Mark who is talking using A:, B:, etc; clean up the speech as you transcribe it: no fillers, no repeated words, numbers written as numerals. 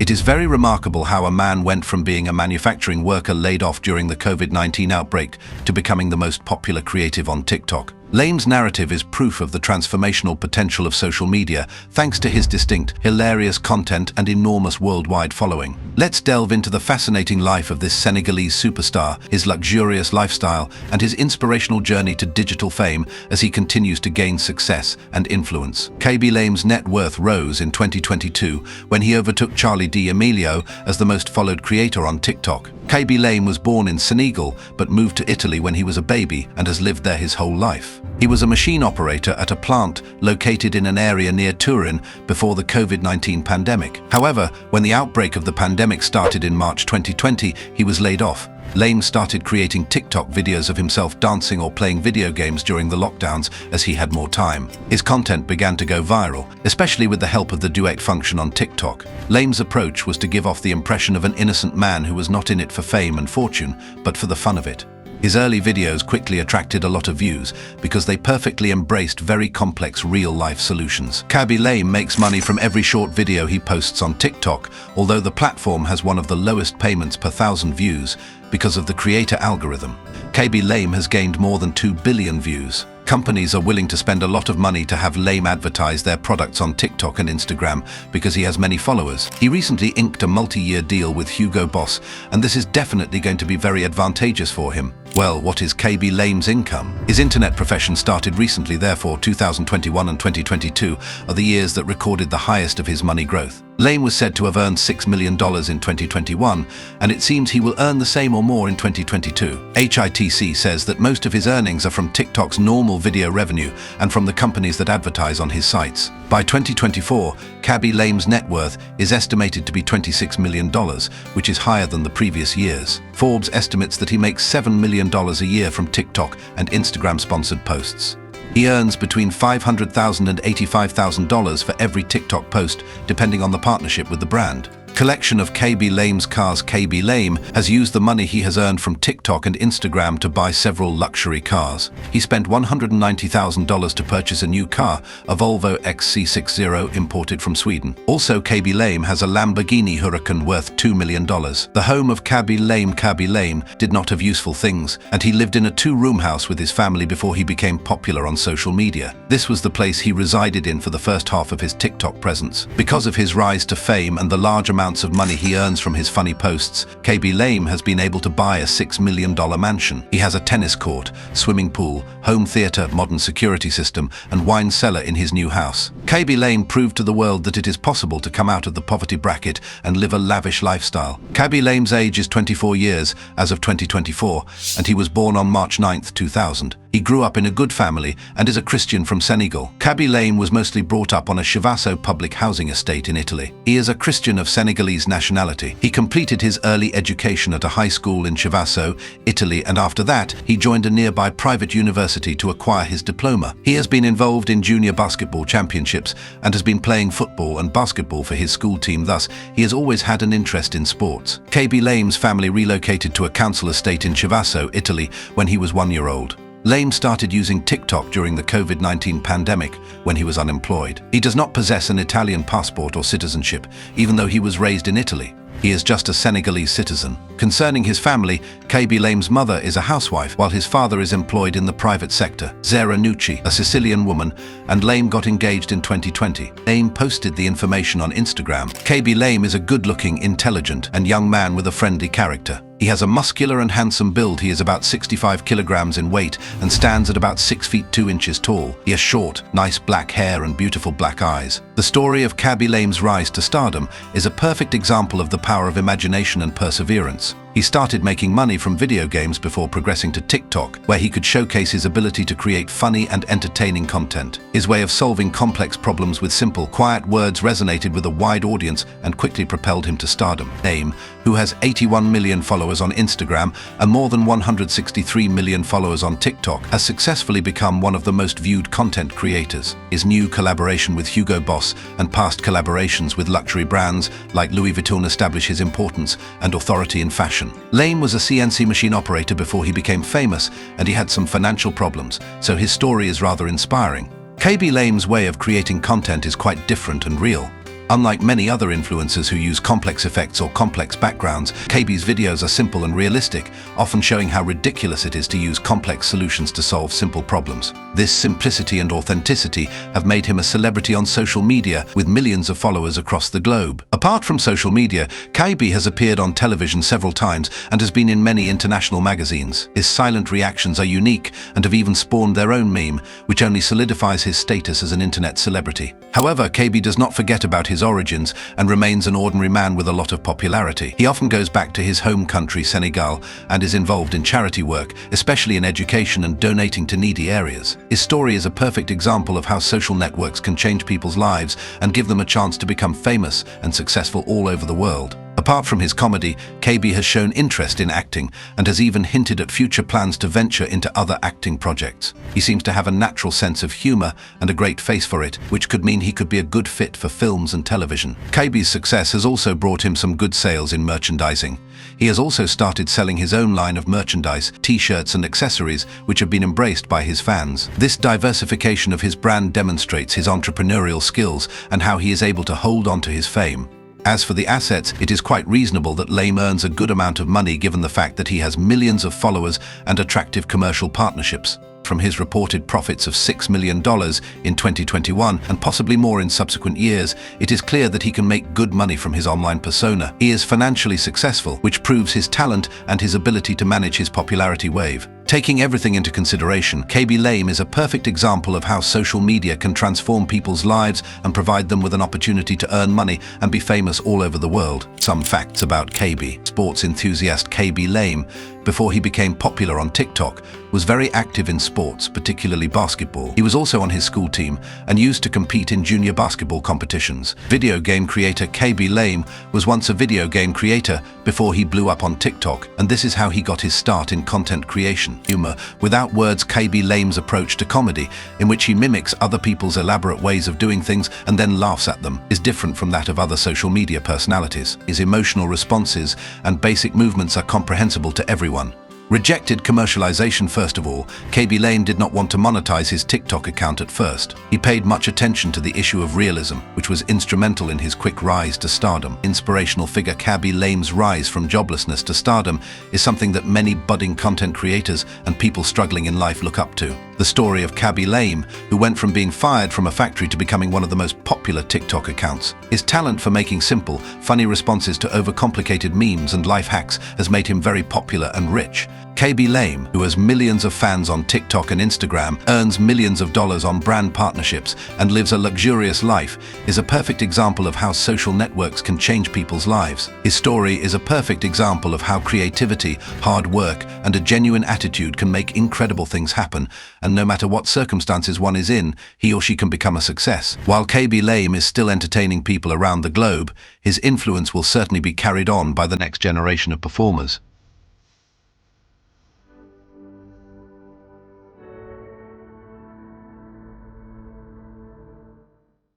A: It is very remarkable how a man went from being a manufacturing worker laid off during the COVID-19 outbreak to becoming the most popular creative on TikTok. Lame's narrative is proof of the transformational potential of social media, thanks to his distinct, hilarious content and enormous worldwide following. Let's delve into the fascinating life of this Senegalese superstar, his luxurious lifestyle, and his inspirational journey to digital fame as he continues to gain success and influence. Khaby Lame's net worth rose in 2022 when he overtook Charlie D'Amelio as the most followed creator on TikTok. Khaby Lame was born in Senegal but moved to Italy when he was a baby and has lived there his whole life. He was a machine operator at a plant located in an area near Turin before the COVID-19 pandemic. However, when the outbreak of the pandemic started in March 2020, he was laid off. Lame started creating TikTok videos of himself dancing or playing video games during the lockdowns as he had more time. His content began to go viral, especially with the help of the duet function on TikTok. Lame's approach was to give off the impression of an innocent man who was not in it for fame and fortune, but for the fun of it. His early videos quickly attracted a lot of views because they perfectly embraced very complex real-life solutions. Khaby Lame makes money from every short video he posts on TikTok, although the platform has one of the lowest payments per 1,000 views because of the creator algorithm. Khaby Lame has gained more than 2 billion views. Companies are willing to spend a lot of money to have Lame advertise their products on TikTok and Instagram because he has many followers. He recently inked a multi-year deal with Hugo Boss, and this is definitely going to be very advantageous for him. Well, what is Khaby Lame's income? His internet profession started recently, therefore 2021 and 2022 are the years that recorded the highest of his money growth. Lame was said to have earned $6 million in 2021, and it seems he will earn the same or more in 2022. HITC says that most of his earnings are from TikTok's normal video revenue and from the companies that advertise on his sites. By 2024, Khaby Lame's net worth is estimated to be $26 million, which is higher than the previous years. Forbes estimates that he makes $7 million a year from TikTok and Instagram-sponsored posts. He earns between $500,000 and $85,000 for every TikTok post, depending on the partnership with the brand. Collection of Khaby Lame's cars. Khaby Lame has used the money he has earned from TikTok and Instagram to buy several luxury cars. He spent $190,000 to purchase a new car, a Volvo XC60 imported from Sweden. Also, Khaby Lame has a Lamborghini Huracan worth $2 million. The home of Khaby Lame did not have useful things, and he lived in a 2-room house with his family before he became popular on social media. This was the place he resided in for the first half of his TikTok presence. Because of his rise to fame and the large amounts of money he earns from his funny posts, Khaby Lame has been able to buy a $6 million mansion. He has a tennis court, swimming pool, home theater, modern security system, and wine cellar in his new house. Khaby Lame proved to the world that it is possible to come out of the poverty bracket and live a lavish lifestyle. Khaby Lame's age is 24 years as of 2024, and he was born on March 9, 2000. He grew up in a good family and is a Christian from Senegal. Khaby Lame was mostly brought up on a Chivasso public housing estate in Italy. He is a Christian of Senegalese nationality. He completed his early education at a high school in Chivasso, Italy, and after that, he joined a nearby private university to acquire his diploma. He has been involved in junior basketball championships and has been playing football and basketball for his school team. Thus, he has always had an interest in sports. Khaby Lame's family relocated to a council estate in Chivasso, Italy, when he was 1 year old. Lame started using TikTok during the COVID-19 pandemic when he was unemployed. He does not possess an Italian passport or citizenship, even though he was raised in Italy. He is just a Senegalese citizen. Concerning his family, Khaby Lame's mother is a housewife, while his father is employed in the private sector. Zara Nucci, a Sicilian woman, and Lame got engaged in 2020. Lame posted the information on Instagram. Khaby Lame is a good-looking, intelligent, and young man with a friendly character. He has a muscular and handsome build. He is about 65 kilograms in weight and stands at about 6 feet 2 inches tall. He has short, nice black hair and beautiful black eyes. The story of Khaby Lame's rise to stardom is a perfect example of the power of imagination and perseverance. He started making money from video games before progressing to TikTok, where he could showcase his ability to create funny and entertaining content. His way of solving complex problems with simple, quiet words resonated with a wide audience and quickly propelled him to stardom. Lame, who has 81 million followers on Instagram and more than 163 million followers on TikTok, has successfully become one of the most viewed content creators. His new collaboration with Hugo Boss and past collaborations with luxury brands like Louis Vuitton establish his importance and authority in fashion. Lame was a CNC machine operator before he became famous, and he had some financial problems, so his story is rather inspiring. Khaby Lame's way of creating content is quite different and real. Unlike many other influencers who use complex effects or complex backgrounds, Khaby's videos are simple and realistic, often showing how ridiculous it is to use complex solutions to solve simple problems. This simplicity and authenticity have made him a celebrity on social media with millions of followers across the globe. Apart from social media, Khaby has appeared on television several times and has been in many international magazines. His silent reactions are unique and have even spawned their own meme, which only solidifies his status as an internet celebrity. However, Khaby does not forget about his origins and remains an ordinary man with a lot of popularity. He often goes back to his home country, Senegal, and is involved in charity work, especially in education and donating to needy areas. His story is a perfect example of how social networks can change people's lives and give them a chance to become famous and successful all over the world. Apart from his comedy, Khaby has shown interest in acting and has even hinted at future plans to venture into other acting projects. He seems to have a natural sense of humor and a great face for it, which could mean he could be a good fit for films and television. Khaby's success has also brought him some good sales in merchandising. He has also started selling his own line of merchandise, t-shirts and accessories, which have been embraced by his fans. This diversification of his brand demonstrates his entrepreneurial skills and how he is able to hold on to his fame. As for the assets, it is quite reasonable that Lame earns a good amount of money given the fact that he has millions of followers and attractive commercial partnerships. From his reported profits of $6 million in 2021 and possibly more in subsequent years, it is clear that he can make good money from his online persona. He is financially successful, which proves his talent and his ability to manage his popularity wave. Taking everything into consideration, Khaby Lame is a perfect example of how social media can transform people's lives and provide them with an opportunity to earn money and be famous all over the world. Some facts about Khaby. Sports enthusiast Khaby Lame, before he became popular on TikTok, was very active in sports, particularly basketball. He was also on his school team and used to compete in junior basketball competitions. Video game creator Khaby Lame was once a video game creator before he blew up on TikTok, and this is how he got his start in content creation. Humor. Without words, Khaby Lame's approach to comedy, in which he mimics other people's elaborate ways of doing things and then laughs at them, is different from that of other social media personalities. His emotional responses and basic movements are comprehensible to everyone. Rejected commercialization. First of all, Khaby Lame did not want to monetize his TikTok account at first. He paid much attention to the issue of realism, which was instrumental in his quick rise to stardom. Inspirational figure Khaby Lame's rise from joblessness to stardom is something that many budding content creators and people struggling in life look up to. The story of Khaby Lame, who went from being fired from a factory to becoming one of the most popular TikTok accounts. His talent for making simple, funny responses to overcomplicated memes and life hacks has made him very popular and rich. Khaby Lame, who has millions of fans on TikTok and Instagram, earns millions of dollars on brand partnerships, and lives a luxurious life, is a perfect example of how social networks can change people's lives. His story is a perfect example of how creativity, hard work, and a genuine attitude can make incredible things happen, and no matter what circumstances one is in, he or she can become a success. While Khaby Lame is still entertaining people around the globe, his influence will certainly be carried on by the next generation of performers.